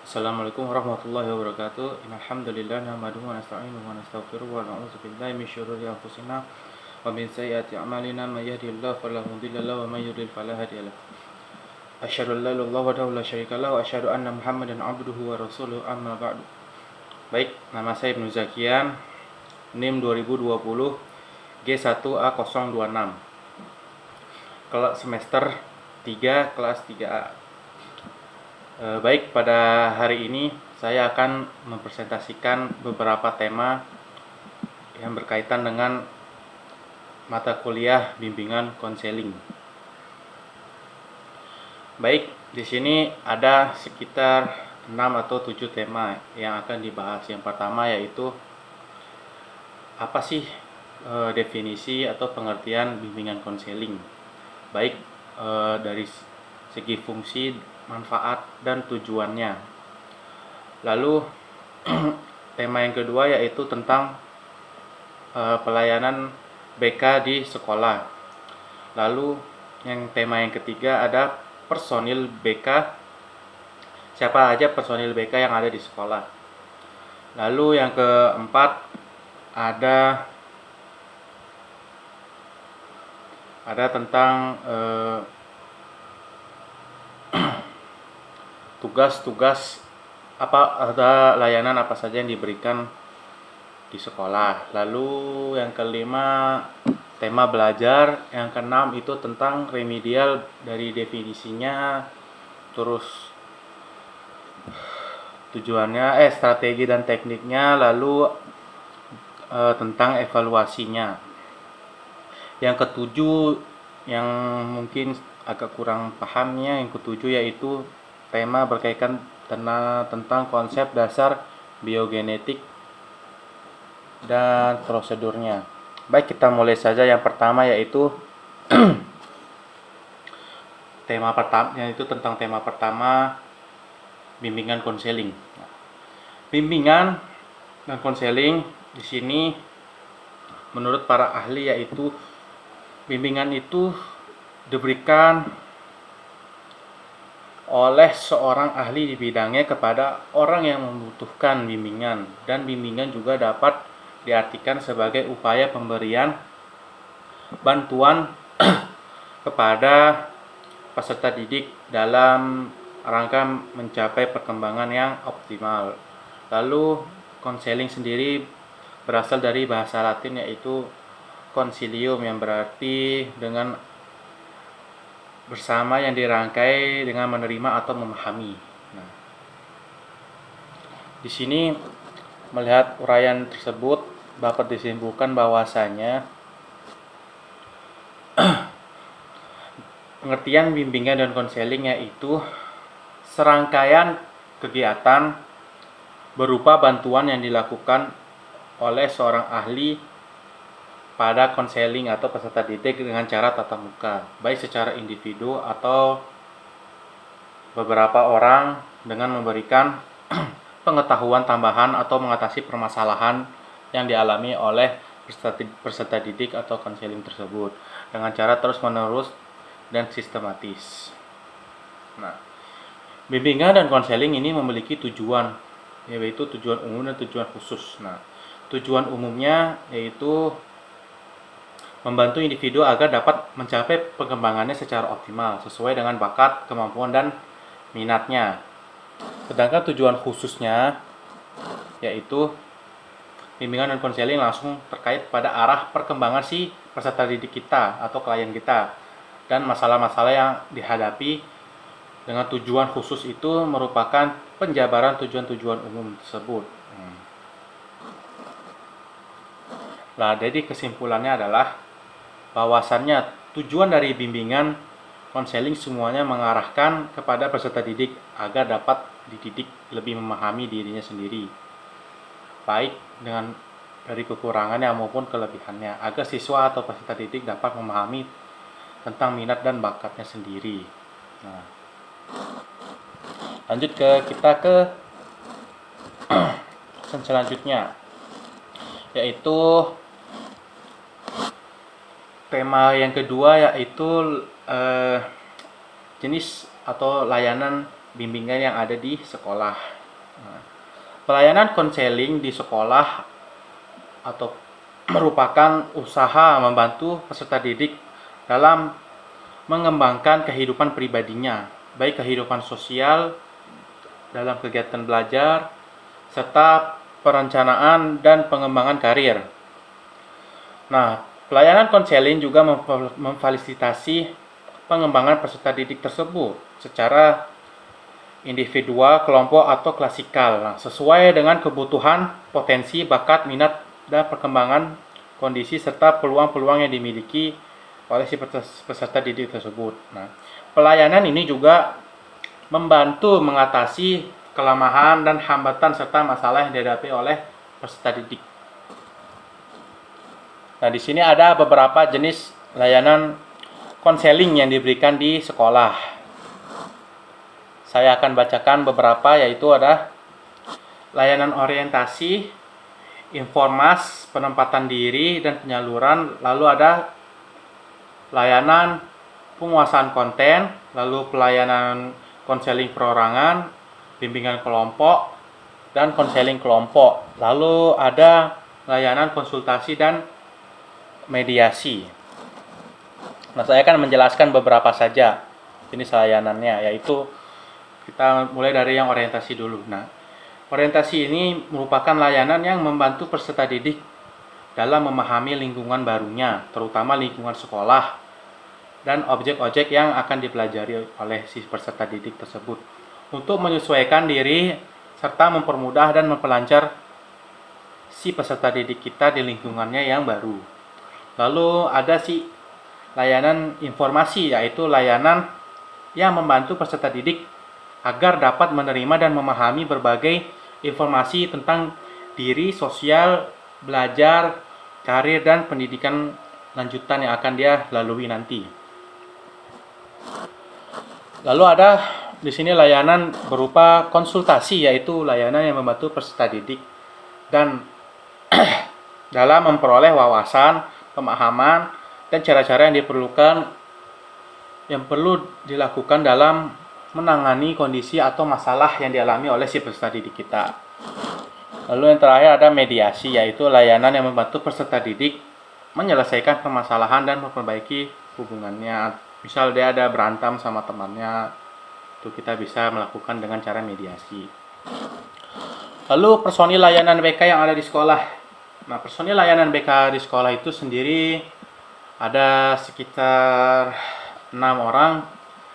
Assalamualaikum warahmatullahi wabarakatuh. Innal hamdalillah nahmaduhu wa nasta'inuhu wa nastaghfiruh wa na'udzu billahi min syururi anfusina wa min sayyiati a'malina may yahdihillahu fala mudilla lahu wa may yudlil fala hadiya lahu. Asyhadu an la ilaha illallah wahdahu la syarika lahu wa asyhadu anna Muhammadan 'abduhu wa rasuluhu amma ba'du. Baik, nama saya Ibnu Zakian, NIM 2020 G1A026. Kelas semester 3 kelas 3A. Baik, pada hari ini saya akan mempresentasikan beberapa tema yang berkaitan dengan mata kuliah bimbingan konseling. Baik, di sini ada sekitar 6 atau 7 tema yang akan dibahas. Yang pertama yaitu apa sih definisi atau pengertian bimbingan konseling. Baik dari segi fungsi, manfaat, dan tujuannya. Lalu tema yang kedua yaitu tentang pelayanan BK di sekolah. Lalu tema yang ketiga ada personil BK, siapa aja personil BK yang ada di sekolah. Lalu yang keempat ada tentang tugas-tugas ada layanan apa saja yang diberikan di sekolah. Lalu yang kelima tema belajar, yang keenam itu tentang remedial dari definisinya, terus tujuannya, strategi dan tekniknya, lalu tentang evaluasinya. Yang ketujuh yang mungkin agak kurang pahamnya, yang ketujuh yaitu tema berkaitan tentang konsep dasar biogenetik dan prosedurnya. Baik, kita mulai saja. Yang pertama yaitu tentang tema pertama, bimbingan konseling. Bimbingan dan konseling di sini menurut para ahli yaitu bimbingan itu diberikan oleh seorang ahli di bidangnya kepada orang yang membutuhkan bimbingan, dan bimbingan juga dapat diartikan sebagai upaya pemberian bantuan kepada peserta didik dalam rangka mencapai perkembangan yang optimal. Lalu konseling sendiri berasal dari bahasa Latin yaitu consilium, yang berarti dengan bersama, yang dirangkai dengan menerima atau memahami. Nah, di sini melihat uraian tersebut dapat disimpulkan bahwasanya pengertian bimbingan dan konseling yaitu serangkaian kegiatan berupa bantuan yang dilakukan oleh seorang ahli pada konseling atau peserta didik dengan cara tatap muka, baik secara individu atau beberapa orang, dengan memberikan pengetahuan tambahan atau mengatasi permasalahan yang dialami oleh peserta didik atau konseling tersebut dengan cara terus-menerus dan sistematis. Nah, bimbingan dan konseling ini memiliki tujuan, yaitu tujuan umum dan tujuan khusus. Nah, tujuan umumnya yaitu membantu individu agar dapat mencapai perkembangannya secara optimal sesuai dengan bakat, kemampuan, dan minatnya. Sedangkan tujuan khususnya yaitu bimbingan dan konseling langsung terkait pada arah perkembangan si peserta didik kita atau klien kita, dan masalah-masalah yang dihadapi. Dengan tujuan khusus itu merupakan penjabaran tujuan-tujuan umum tersebut. Nah, jadi kesimpulannya adalah bahwasannya tujuan dari bimbingan konseling semuanya mengarahkan kepada peserta didik agar dapat dididik lebih memahami dirinya sendiri, baik dengan dari kekurangannya maupun kelebihannya, agar siswa atau peserta didik dapat memahami tentang minat dan bakatnya sendiri. Nah, lanjut kita ke selanjutnya, yaitu tema yang kedua yaitu jenis atau layanan bimbingan yang ada di sekolah. Nah, pelayanan konseling di sekolah atau merupakan usaha membantu peserta didik dalam mengembangkan kehidupan pribadinya, baik kehidupan sosial dalam kegiatan belajar, serta perencanaan dan pengembangan karir. Nah, pelayanan konseling juga memfasilitasi pengembangan peserta didik tersebut secara individual, kelompok, atau klasikal. Nah, sesuai dengan kebutuhan, potensi, bakat, minat, dan perkembangan kondisi serta peluang-peluang yang dimiliki oleh si peserta didik tersebut. Nah, pelayanan ini juga membantu mengatasi kelemahan dan hambatan serta masalah yang dihadapi oleh peserta didik. Nah, di sini ada beberapa jenis layanan konseling yang diberikan di sekolah. Saya akan bacakan beberapa, yaitu ada layanan orientasi, informas, penempatan diri, dan penyaluran. Lalu ada layanan penguasaan konten, lalu pelayanan konseling perorangan, bimbingan kelompok, dan konseling kelompok. Lalu ada layanan konsultasi dan mediasi. Nah, saya akan menjelaskan beberapa saja jenis layanannya, yaitu kita mulai dari yang orientasi dulu. Nah, orientasi ini merupakan layanan yang membantu peserta didik dalam memahami lingkungan barunya, terutama lingkungan sekolah dan objek-objek yang akan dipelajari oleh si peserta didik tersebut, untuk menyesuaikan diri serta mempermudah dan memperlancar si peserta didik kita di lingkungannya yang baru. Lalu ada si layanan informasi, yaitu layanan yang membantu peserta didik agar dapat menerima dan memahami berbagai informasi tentang diri, sosial, belajar, karir, dan pendidikan lanjutan yang akan dia lalui nanti. Lalu ada di sini layanan berupa konsultasi, yaitu layanan yang membantu peserta didik dan dalam memperoleh wawasan, pemahaman, dan cara-cara yang diperlukan yang perlu dilakukan dalam menangani kondisi atau masalah yang dialami oleh si peserta didik kita. Lalu yang terakhir ada mediasi, yaitu layanan yang membantu peserta didik menyelesaikan permasalahan dan memperbaiki hubungannya. Misal dia ada berantem sama temannya, itu kita bisa melakukan dengan cara mediasi. Lalu personil layanan BK yang ada di sekolah. Nah, personil layanan BK di sekolah itu sendiri ada sekitar 6 orang.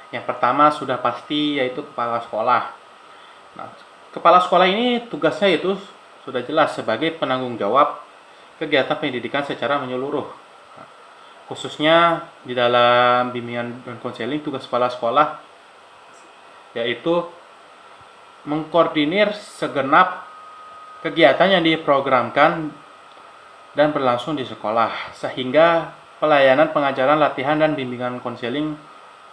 Yang pertama sudah pasti, yaitu kepala sekolah. Nah, kepala sekolah ini tugasnya itu sudah jelas sebagai penanggung jawab kegiatan pendidikan secara menyeluruh. Nah, khususnya di dalam bimbingan dan konseling, tugas kepala sekolah yaitu mengkoordinir segenap kegiatan yang diprogramkan dan berlangsung di sekolah, sehingga pelayanan pengajaran, latihan, dan bimbingan konseling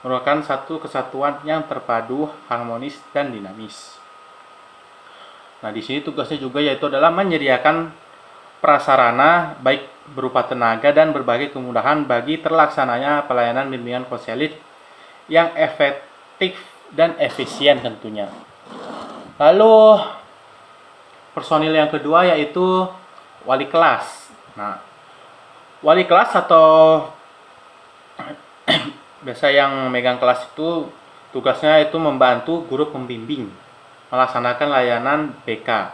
merupakan satu kesatuan yang terpadu, harmonis, dan dinamis. Nah, di sini tugasnya juga yaitu adalah menyediakan prasarana baik berupa tenaga dan berbagai kemudahan bagi terlaksananya pelayanan bimbingan konseling yang efektif dan efisien tentunya. Lalu personil yang kedua yaitu wali kelas. Nah, wali kelas atau biasa yang megang kelas itu tugasnya itu membantu guru pembimbing melaksanakan layanan BK.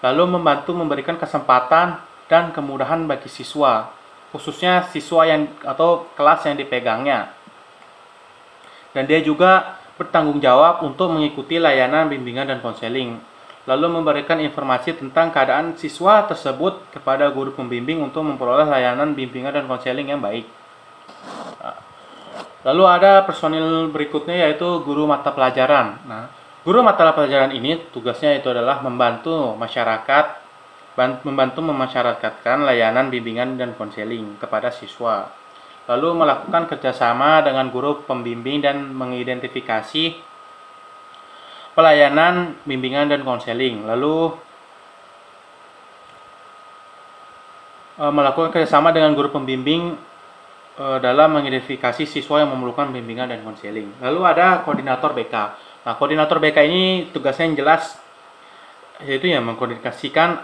Lalu membantu memberikan kesempatan dan kemudahan bagi siswa, khususnya siswa yang atau kelas yang dipegangnya. Dan dia juga bertanggung jawab untuk mengikuti layanan bimbingan dan konseling. Lalu memberikan informasi tentang keadaan siswa tersebut kepada guru pembimbing untuk memperoleh layanan bimbingan dan konseling yang baik. Lalu ada personil berikutnya yaitu guru mata pelajaran. Nah, guru mata pelajaran ini tugasnya itu adalah membantu memasyarakatkan layanan bimbingan dan konseling kepada siswa. Lalu melakukan kerjasama dengan guru pembimbing dan mengidentifikasi pelayanan bimbingan dan konseling. Lalu melakukan kerjasama dengan guru pembimbing dalam mengidentifikasi siswa yang memerlukan bimbingan dan konseling. Lalu ada koordinator BK. Nah, koordinator BK ini tugasnya yang jelas, yaitu yang mengkoordinasikan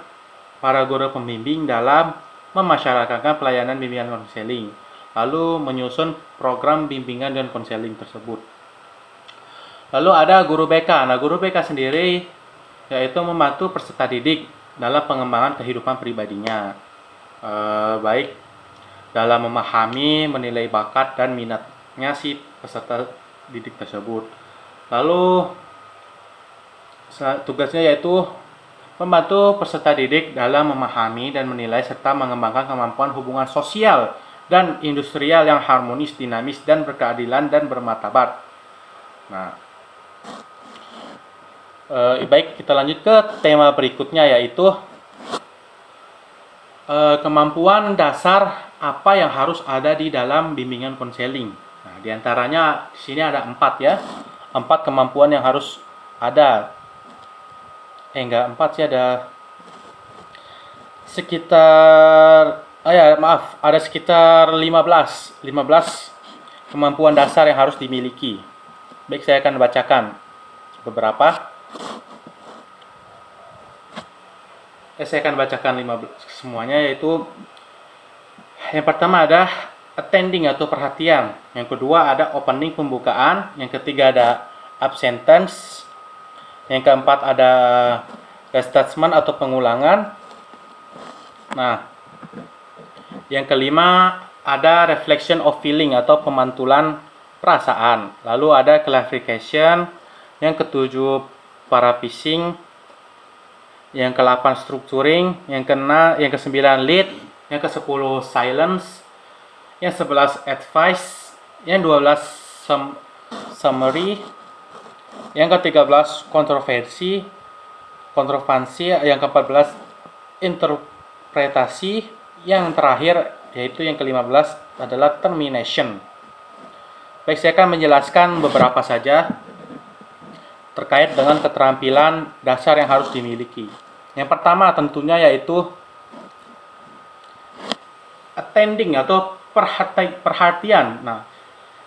para guru pembimbing dalam memasyarakatkan pelayanan bimbingan konseling, lalu menyusun program bimbingan dan konseling tersebut. Lalu ada guru BK. Nah, guru BK sendiri yaitu membantu peserta didik dalam pengembangan kehidupan pribadinya, baik dalam memahami, menilai bakat dan minatnya si peserta didik tersebut. Lalu tugasnya yaitu membantu peserta didik dalam memahami dan menilai serta mengembangkan kemampuan hubungan sosial dan industrial yang harmonis, dinamis, dan berkeadilan dan bermartabat. Nah, baik, kita lanjut ke tema berikutnya, yaitu kemampuan dasar apa yang harus ada di dalam bimbingan konseling. Nah, diantaranya di sini ada 4 ya, 4 kemampuan yang harus ada. Enggak 4 sih, ada sekitar, ada sekitar 15 kemampuan dasar yang harus dimiliki. Baik, saya akan bacakan beberapa. Saya akan bacakan 15 semuanya, yaitu yang pertama ada attending atau perhatian, yang kedua ada opening pembukaan, yang ketiga ada absentance, yang keempat ada restatement atau pengulangan. Nah, yang kelima ada reflection of feeling atau pemantulan perasaan, lalu ada clarification, yang ketujuh paraphrasing, yang ke-8 structuring, yang ke-9 lead, yang ke-10 silence, yang 11 advice, yang 12 summary, yang ke-13 kontroversi, yang ke-14 interpretasi, yang terakhir yaitu yang ke-15 adalah termination. Baik, saya akan menjelaskan beberapa saja terkait dengan keterampilan dasar yang harus dimiliki. Yang pertama tentunya yaitu attending atau perhatian. Nah,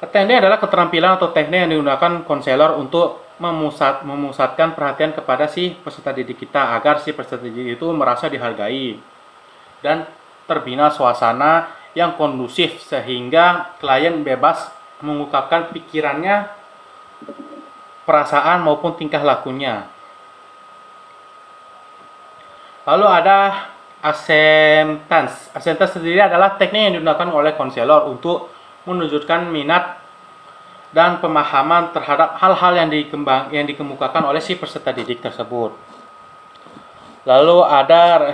attending adalah keterampilan atau teknik yang digunakan konselor untuk memusatkan perhatian kepada si peserta didik kita agar si peserta didik itu merasa dihargai dan terbina suasana yang kondusif sehingga klien bebas mengungkapkan pikirannya, perasaan maupun tingkah lakunya. Lalu ada acceptance. Acceptance sendiri adalah teknik yang digunakan oleh konselor untuk menunjukkan minat dan pemahaman terhadap hal-hal yang dikemukakan oleh si peserta didik tersebut. Lalu ada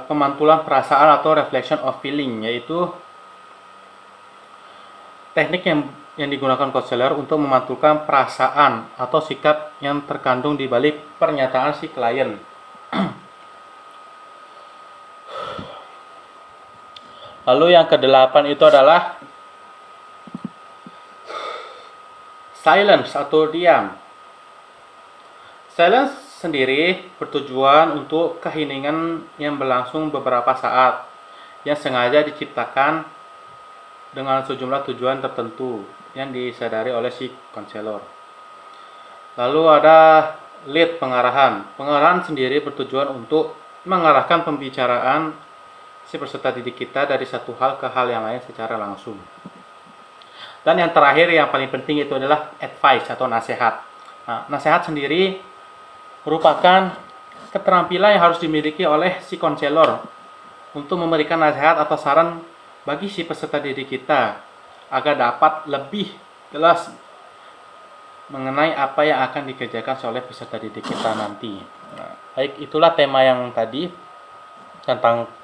pemantulan perasaan atau reflection of feeling, yaitu teknik yang digunakan konselor untuk memantulkan perasaan atau sikap yang terkandung di balik pernyataan si klien. Lalu yang ke-8 itu adalah silence atau diam. Silence sendiri bertujuan untuk keheningan yang berlangsung beberapa saat yang sengaja diciptakan dengan sejumlah tujuan tertentu yang disadari oleh si konselor. Lalu ada lead, pengarahan. Pengarahan sendiri bertujuan untuk mengarahkan pembicaraan si peserta didik kita dari satu hal ke hal yang lain secara langsung. Dan yang terakhir yang paling penting itu adalah advice atau nasihat. Nah, nasihat sendiri merupakan keterampilan yang harus dimiliki oleh si konselor untuk memberikan nasihat atau saran bagi si peserta didik kita agar dapat lebih jelas mengenai apa yang akan dikerjakan oleh peserta didik kita nanti. Nah, baik, itulah tema yang tadi tentang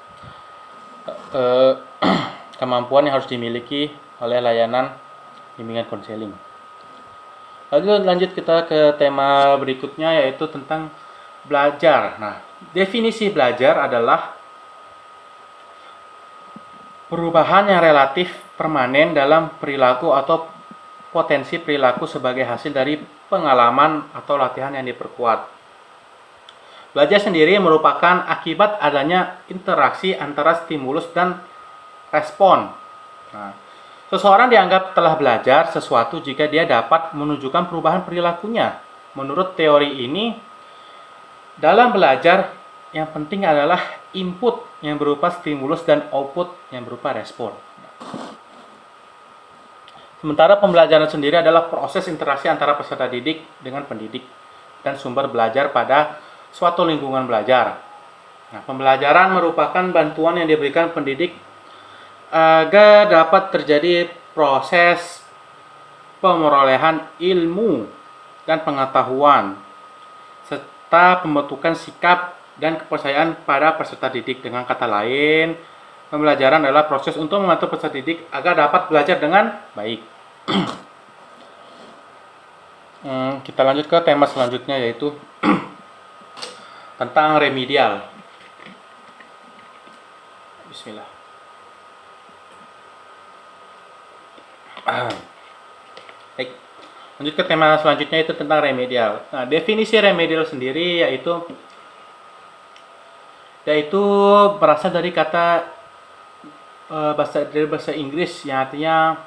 kemampuan yang harus dimiliki oleh layanan bimbingan konseling. Lalu lanjut kita ke tema berikutnya, yaitu tentang belajar. Nah, definisi belajar adalah perubahan yang relatif permanen dalam perilaku atau potensi perilaku sebagai hasil dari pengalaman atau latihan yang diperkuat. Belajar sendiri merupakan akibat adanya interaksi antara stimulus dan respon Nah, seseorang dianggap telah belajar sesuatu jika dia dapat menunjukkan perubahan perilakunya. Menurut teori ini, dalam belajar yang penting adalah input yang berupa stimulus dan output yang berupa respon. Sementara pembelajaran sendiri adalah proses interaksi antara peserta didik dengan pendidik dan sumber belajar pada suatu lingkungan belajar. Nah, pembelajaran merupakan bantuan yang diberikan pendidik agar dapat terjadi proses pemerolehan ilmu dan pengetahuan serta pembentukan sikap dan kepercayaan pada peserta didik. Dengan kata lain, pembelajaran adalah proses untuk membantu peserta didik agar dapat belajar dengan baik. Kita lanjut ke tema selanjutnya, yaitu tentang remedial. Bismillah. Baik. Lanjut ke tema selanjutnya, itu tentang remedial. Nah, definisi remedial sendiri yaitu berasal dari kata bahasa Inggris yang artinya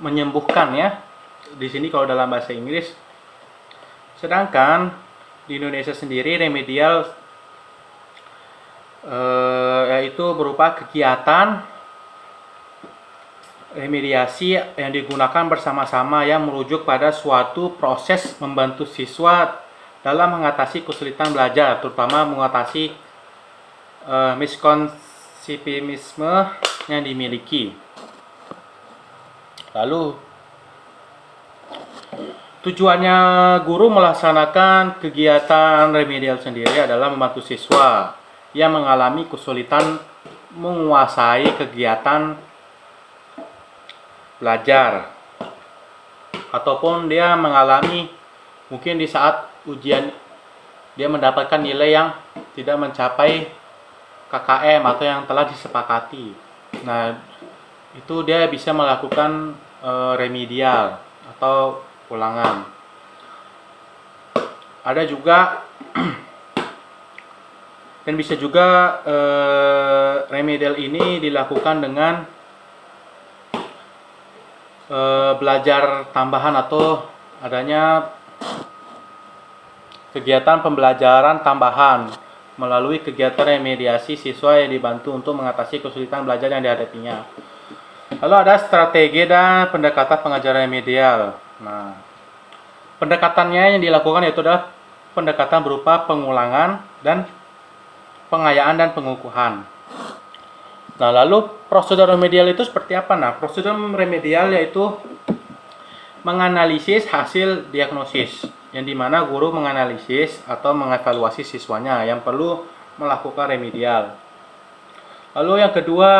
menyembuhkan ya. Di sini kalau dalam bahasa Inggris. Sedangkan di Indonesia sendiri remedial yaitu berupa kegiatan remediasi yang digunakan bersama-sama yang merujuk pada suatu proses membantu siswa dalam mengatasi kesulitan belajar, terutama mengatasi miskonsepsimisme yang dimiliki. Lalu tujuannya guru melaksanakan kegiatan remedial sendiri adalah membantu siswa yang mengalami kesulitan menguasai kegiatan belajar, ataupun dia mengalami mungkin di saat ujian dia mendapatkan nilai yang tidak mencapai KKM atau yang telah disepakati. Nah, itu dia bisa melakukan remedial atau ulangan. Ada juga dan bisa juga remedial ini dilakukan dengan belajar tambahan atau adanya kegiatan pembelajaran tambahan melalui kegiatan remediasi siswa yang dibantu untuk mengatasi kesulitan belajar yang dihadapinya. Lalu ada strategi dan pendekatan pengajaran remedial. Nah, pendekatannya yang dilakukan yaitu adalah pendekatan berupa pengulangan dan pengayaan dan pengukuhan. Nah, lalu prosedur remedial itu seperti apa? Nah, prosedur remedial yaitu menganalisis hasil diagnosis, yang dimana guru menganalisis atau mengevaluasi siswanya yang perlu melakukan remedial. Lalu yang kedua,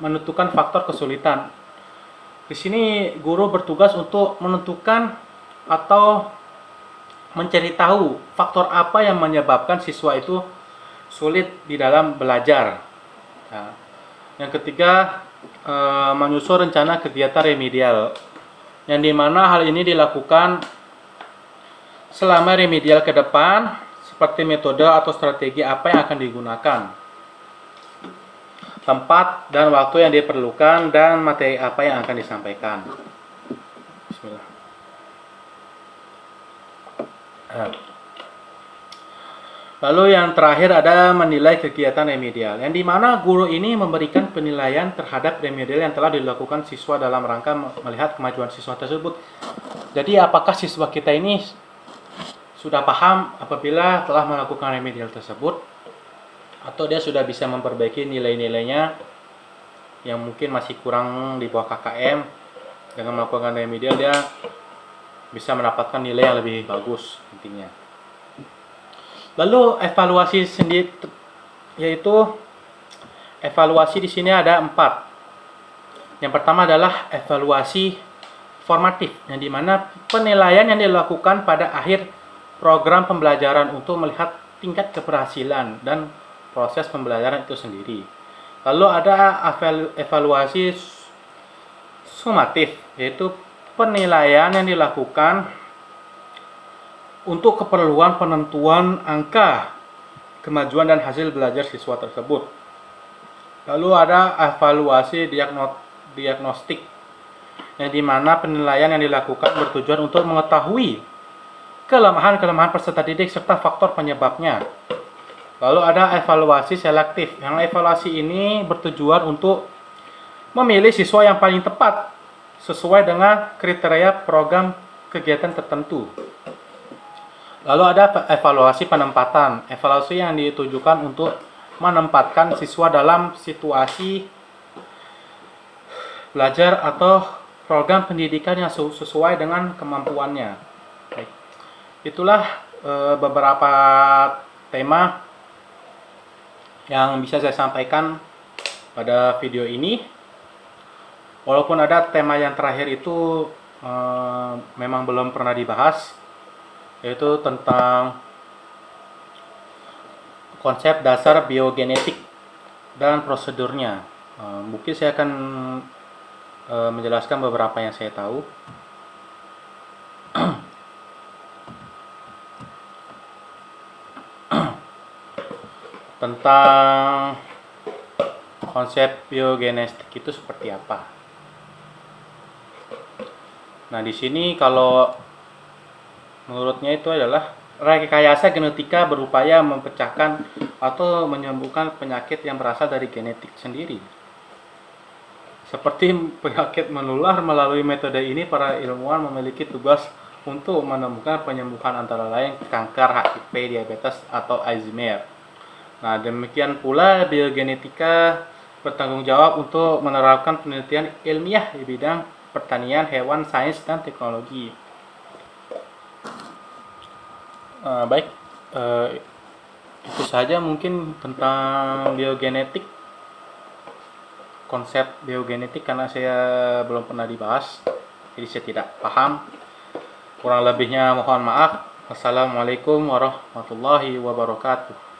menentukan faktor kesulitan. Di sini guru bertugas untuk menentukan atau mencari tahu faktor apa yang menyebabkan siswa itu sulit di dalam belajar. Nah, yang ketiga, menyusun rencana kegiatan remedial, yang dimana hal ini dilakukan selama remedial ke depan, seperti metode atau strategi apa yang akan digunakan, tempat dan waktu yang diperlukan, dan materi apa yang akan disampaikan. Bismillah. Lalu yang terakhir ada menilai kegiatan remedial, yang dimana guru ini memberikan penilaian terhadap remedial yang telah dilakukan siswa dalam rangka melihat kemajuan siswa tersebut. Jadi apakah siswa kita ini sudah paham apabila telah melakukan remedial tersebut, atau dia sudah bisa memperbaiki nilai-nilainya yang mungkin masih kurang di bawah KKM. Dengan melakukan remedial dia bisa mendapatkan nilai yang lebih bagus intinya. Lalu evaluasi sendiri, yaitu evaluasi di sini ada 4. Yang pertama adalah evaluasi formatif, yang dimana penilaian yang dilakukan pada akhir program pembelajaran untuk melihat tingkat keberhasilan dan proses pembelajaran itu sendiri. Lalu ada evaluasi sumatif, yaitu penilaian yang dilakukan untuk keperluan penentuan angka kemajuan dan hasil belajar siswa tersebut. Lalu ada evaluasi diagnostik, yang dimana penilaian yang dilakukan bertujuan untuk mengetahui kelemahan-kelemahan peserta didik serta faktor penyebabnya. Lalu ada evaluasi selektif. Yang evaluasi ini bertujuan untuk memilih siswa yang paling tepat sesuai dengan kriteria program kegiatan tertentu. Lalu ada evaluasi penempatan. Evaluasi yang ditujukan untuk menempatkan siswa dalam situasi belajar atau program pendidikan yang sesuai dengan kemampuannya. Baik. Itulah beberapa tema yang bisa saya sampaikan pada video ini. Walaupun ada tema yang terakhir itu memang belum pernah dibahas, yaitu tentang konsep dasar biogenetik dan prosedurnya. Mungkin saya akan menjelaskan beberapa yang saya tahu. Tentang konsep biogenetik itu seperti apa. Nah, di sini kalau menurutnya itu adalah rekayasa genetika berupaya memecahkan atau menyembuhkan penyakit yang berasal dari genetik sendiri. Seperti penyakit menular, melalui metode ini para ilmuwan memiliki tugas untuk menemukan penyembuhan antara lain kanker, HIV, diabetes, atau Alzheimer. Nah, demikian pula biogenetika bertanggung jawab untuk menerapkan penelitian ilmiah di bidang pertanian, hewan, sains, dan teknologi. Baik, itu saja mungkin tentang biogenetik, konsep biogenetik, karena saya belum pernah dibahas, jadi saya tidak paham. Kurang lebihnya mohon maaf. Wassalamualaikum warahmatullahi wabarakatuh.